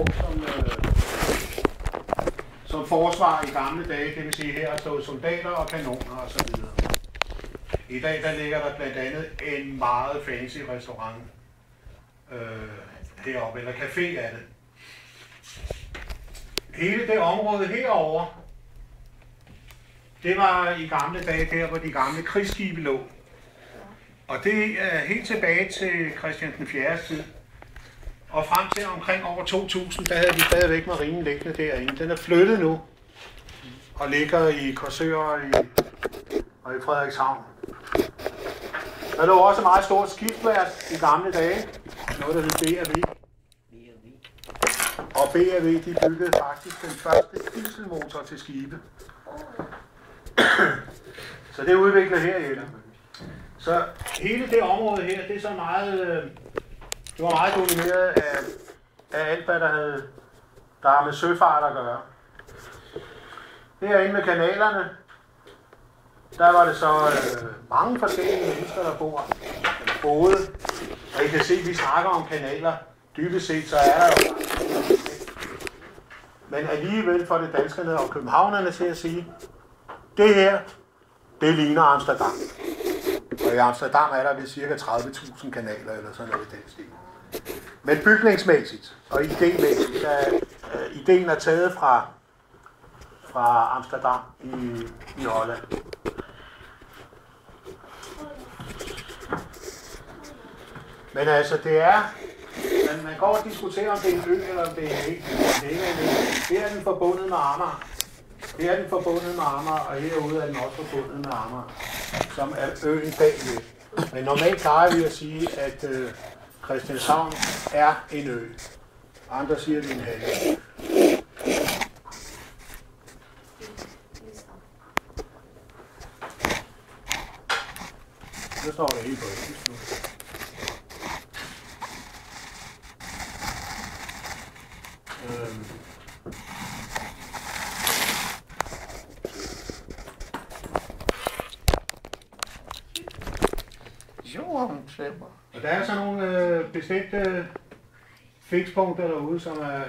brugt som forsvar i gamle dage, det vil sige her stod soldater og kanoner og så videre. I dag der ligger der blandt andet en meget fancy restaurant heroppe, eller café er det. Hele det område herovre, det var i gamle dage der, hvor de gamle krigsskibe lå. Og det er helt tilbage til Christian den 4. tid. Og frem til omkring år 2000, der havde vi stadigvæk marinen liggende derinde. Den er flyttet nu og ligger i Korsør og i Frederikshavn. Der lå også et meget stort skibsværft i gamle dage, noget der hed B&V. Og B&V de byggede faktisk den første dieselmotor til skibe. Så det er udviklet herhjemme. Så hele det område her, det er så meget, det var meget domineret af alt, hvad der har med søfart at gøre. Herinde med kanalerne, der var det så mange forskellige mennesker, der boede. Og I kan se, at vi snakker om kanaler. Dybest set, så er der jo. Men alligevel får det danskerne og københavnerne til at sige, det her, det ligner Amsterdam. Og i Amsterdam er der ved ca. 30.000 kanaler eller sådan noget i den stil. Men bygningsmæssigt og idémæssigt, ideen er taget fra Amsterdam i Holland. Men altså det er, man går og diskuterer om det er en ø eller om det er en ø. Her er den forbundet med Amager. Her er den forbundet med Amager, og herude er den også forbundet med Amager, som er øen bagved. Men normalt plejer vi at sige, at Christianshavn er en ø. Andre siger, at det er en halvø. Nu står det helt på engelsk nu. Og der er så nogle bestemte fikspunkter derude, som er